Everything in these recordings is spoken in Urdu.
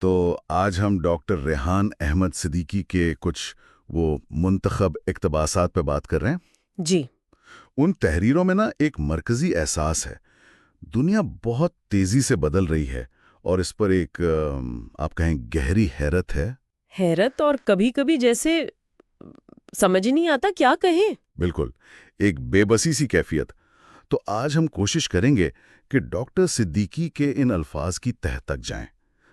تو آج ہم ڈاکٹر ریحان احمد صدیقی کے کچھ وہ منتخب اقتباسات پہ بات کر رہے ہیں۔ جی۔ ان تحریروں میں نا ایک مرکزی احساس ہے، دنیا بہت تیزی سے بدل رہی ہے اور اس پر ایک آپ کہیں گہری حیرت ہے۔ حیرت اور کبھی کبھی جیسے سمجھ ہی نہیں آتا کیا کہیں۔ بالکل، ایک بے بسی سی کیفیت۔ تو آج ہم کوشش کریں گے کہ ڈاکٹر صدیقی کے ان الفاظ کی تہہ تک جائیں،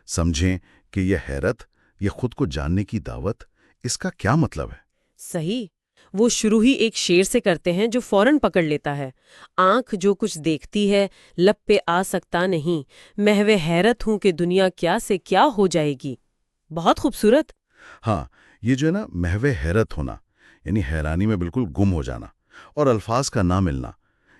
سمجھیں کہ یہ حیرت، یہ خود کو جاننے کی دعوت، اس کا کیا مطلب ہے۔ صحیح۔ وہ شروع ہی ایک شعر سے کرتے ہیں جو فوراً پکڑ لیتا ہے۔ آنکھ جو کچھ دیکھتی ہے لب پہ آ سکتا نہیں، محو حیرت ہوں کہ دنیا کیا سے کیا ہو جائے گی۔ بہت خوبصورت۔ ہاں، یہ جو ہے نا محو حیرت ہونا، یعنی حیرانی میں بالکل گم ہو جانا اور الفاظ کا نہ ملنا،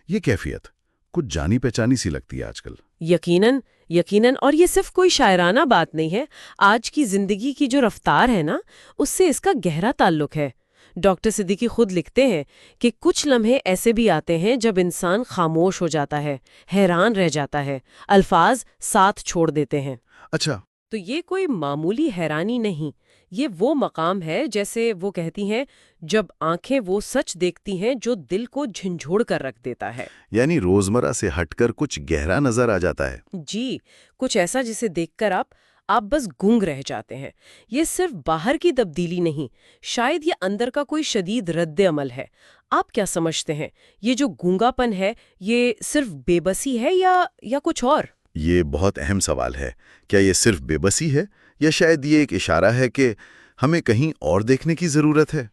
یہ کیفیت کچھ جانی پہچانی سی لگتی ہے آج کل۔ یقیناً یقیناً، اور یہ صرف کوئی شاعرانہ بات نہیں ہے، آج کی زندگی کی جو رفتار ہے نا، اس سے اس کا گہرا تعلق ہے۔ ڈاکٹر صدیقی خود لکھتے ہیں کہ کچھ لمحے ایسے بھی آتے ہیں جب انسان خاموش ہو جاتا ہے، حیران رہ جاتا ہے، الفاظ ساتھ چھوڑ دیتے ہیں۔ اچھا۔ تو یہ کوئی معمولی حیرانی نہیں، یہ وہ مقام ہے، جیسے وہ کہتی ہیں، جب آنکھیں وہ سچ دیکھتی ہیں جو دل کو جھنجھوڑ کر رکھ دیتا ہے۔ یعنی روزمرہ سے ہٹ کر کچھ گہرا نظر آ جاتا ہے۔ جی، کچھ ایسا جسے دیکھ کر آپ بس گنگ رہ جاتے ہیں۔ یہ صرف باہر کی تبدیلی نہیں، شاید یہ اندر کا کوئی شدید رد عمل ہے۔ آپ کیا سمجھتے ہیں، یہ جو گونگا پن ہے، یہ صرف بے بسی ہے یا کچھ اور؟ یہ بہت اہم سوال ہے۔ کیا یہ صرف بے بسی ہے یا شاید یہ ایک اشارہ ہے کہ ہمیں کہیں اور دیکھنے کی ضرورت ہے؟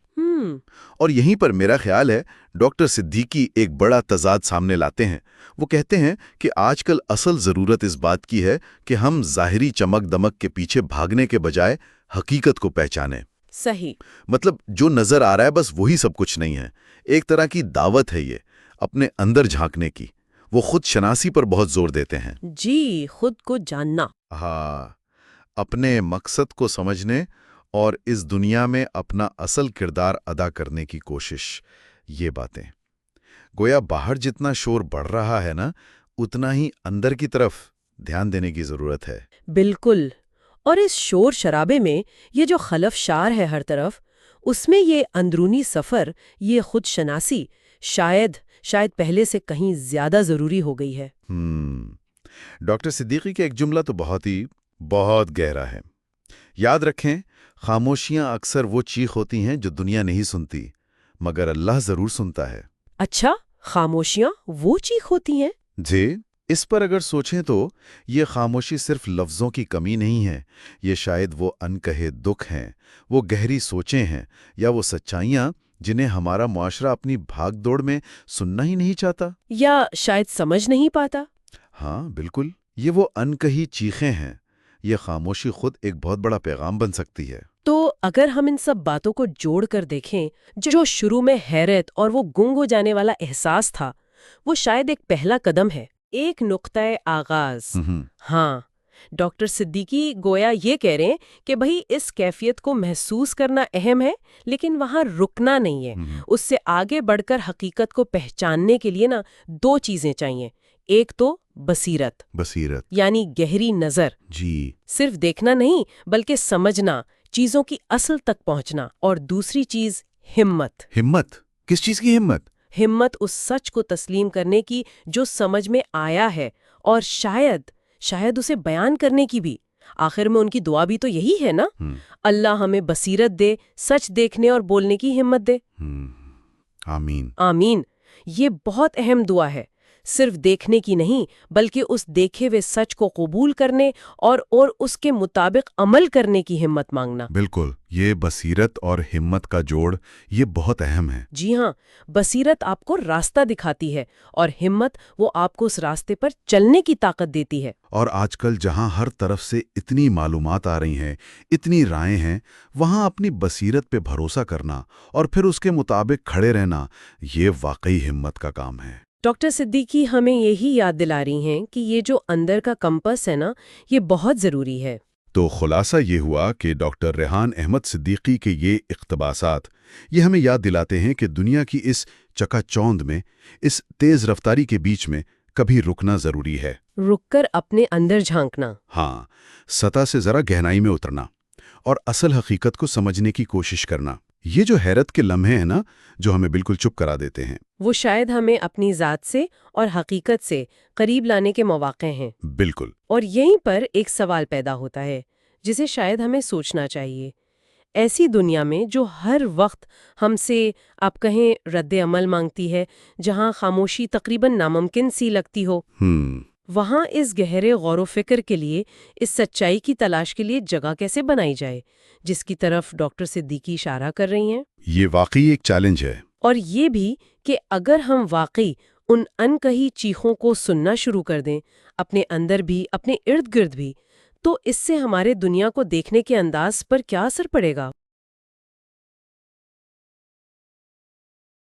اور یہیں پر میرا خیال ہے ڈاکٹر صدیقی ایک بڑا تضاد سامنے لاتے ہیں۔ وہ کہتے ہیں کہ آج کل اصل ضرورت اس بات کی ہے کہ ہم ظاہری چمک دمک کے پیچھے بھاگنے کے بجائے حقیقت کو پہچانیں۔ صحیح۔ مطلب جو نظر آ رہا ہے بس وہی سب کچھ نہیں ہے۔ ایک طرح کی دعوت ہے یہ، اپنے اندر جھانکنے کی۔ وہ خود شناسی پر بہت زور دیتے ہیں۔ جی، خود کو جاننا۔ ہاں، اپنے مقصد کو سمجھنے اور اس دنیا میں اپنا اصل کردار ادا کرنے کی کوشش، یہ باتیں گویا باہر جتنا شور بڑھ رہا ہے نا، اتنا ہی اندر کی طرف دھیان دینے کی ضرورت ہے۔ بالکل۔ اور اس شور شرابے میں یہ جو خلف شار ہے ہر طرف، اس میں یہ اندرونی سفر، یہ خود شناسی شاید پہلے سے کہیں زیادہ ضروری ہو گئی ہے۔ ڈاکٹر صدیقی کا ایک جملہ تو بہت گہرا ہے۔ یاد رکھیں، خاموشیاں اکثر وہ چیخ ہوتی ہیں جو دنیا نہیں سنتی، مگر اللہ ضرور سنتا ہے۔ اچھا، خاموشیاں وہ چیخ ہوتی ہیں؟ جی، اس پر اگر سوچیں تو یہ خاموشی صرف لفظوں کی کمی نہیں ہے، یہ شاید وہ انکہے دکھ ہیں، وہ گہری سوچیں ہیں، یا وہ سچائیاں جنہیں ہمارا معاشرہ اپنی بھاگ دوڑ میں سننا ہی نہیں چاہتا، یا شاید سمجھ نہیں پاتا۔ ہاں بالکل، یہ وہ انکہی چیخیں ہیں۔ یہ خاموشی خود ایک بہت بڑا پیغام بن سکتی ہے۔ تو اگر ہم ان سب باتوں کو جوڑ کر دیکھیں، جو شروع میں حیرت اور وہ گنگ ہو جانے والا احساس تھا، وہ شاید ایک پہلا قدم ہے، ایک نقطۂ آغاز۔ ہاں، ڈاکٹر صدیقی گویا یہ کہہ رہے ہیں کہ بھئی اس کیفیت کو محسوس کرنا اہم ہے، لیکن وہاں رکنا نہیں ہے۔ اس سے آگے بڑھ کر حقیقت کو پہچاننے کے لیے نا دو چیزیں چاہیے۔ ایک تو بصیرت یعنی گہری نظر، جی، صرف دیکھنا نہیں بلکہ سمجھنا، چیزوں کی اصل تک پہنچنا۔ اور دوسری چیز ہمت۔ کس چیز کی ہمت؟ ہمت اس سچ کو تسلیم کرنے کی جو سمجھ میں آیا ہے، اور شاید اسے بیان کرنے کی بھی۔ آخر میں ان کی دعا بھی تو یہی ہے نا، اللہ ہمیں بصیرت دے، سچ دیکھنے اور بولنے کی ہمت دے۔ آمین۔ آمین۔ یہ بہت اہم دعا ہے، صرف دیکھنے کی نہیں بلکہ اس دیکھے ہوئے سچ کو قبول کرنے اور اس کے مطابق عمل کرنے کی ہمت مانگنا۔ بالکل، یہ بصیرت اور ہمت کا جوڑ یہ بہت اہم ہے۔ جی ہاں، بصیرت آپ کو راستہ دکھاتی ہے اور ہمت وہ آپ کو اس راستے پر چلنے کی طاقت دیتی ہے۔ اور آج کل جہاں ہر طرف سے اتنی معلومات آ رہی ہیں، اتنی رائے ہیں، وہاں اپنی بصیرت پہ بھروسہ کرنا اور پھر اس کے مطابق کھڑے رہنا، یہ واقعی ہمت کا کام ہے۔ ڈاکٹر صدیقی ہمیں یہی یاد دلا رہی ہیں کہ یہ جو اندر کا کمپس ہے نا، یہ بہت ضروری ہے۔ تو خلاصہ یہ ہوا کہ ڈاکٹر ریحان احمد صدیقی کے یہ اقتباسات یہ ہمیں یاد دلاتے ہیں کہ دنیا کی اس چکا چوند میں، اس تیز رفتاری کے بیچ میں کبھی رکنا ضروری ہے۔ رک کر اپنے اندر جھانکنا۔ ہاں، سطح سے ذرا گہرائی میں اترنا اور اصل حقیقت کو سمجھنے کی کوشش کرنا۔ یہ جو حیرت کے لمحے ہیں نا، جو ہمیں بالکل چپ کرا دیتے ہیں، وہ شاید ہمیں اپنی ذات سے اور حقیقت سے قریب لانے کے مواقع ہیں۔ بالکل۔ اور یہیں پر ایک سوال پیدا ہوتا ہے جسے شاید ہمیں سوچنا چاہیے۔ ایسی دنیا میں جو ہر وقت ہم سے آپ کہیں رد عمل مانگتی ہے، جہاں خاموشی تقریباً ناممکن سی لگتی ہو، وہاں اس گہرے غور و فکر کے لیے، اس سچائی کی تلاش کے لیے جگہ کیسے بنائی جائے، جس کی طرف ڈاکٹر صدیقی اشارہ کر رہی ہیں؟ یہ واقعی ایک چیلنج ہے۔ اور یہ بھی کہ اگر ہم واقعی ان انکہی چیخوں کو سننا شروع کر دیں، اپنے اندر بھی، اپنے ارد گرد بھی، تو اس سے ہمارے دنیا کو دیکھنے کے انداز پر کیا اثر پڑے گا؟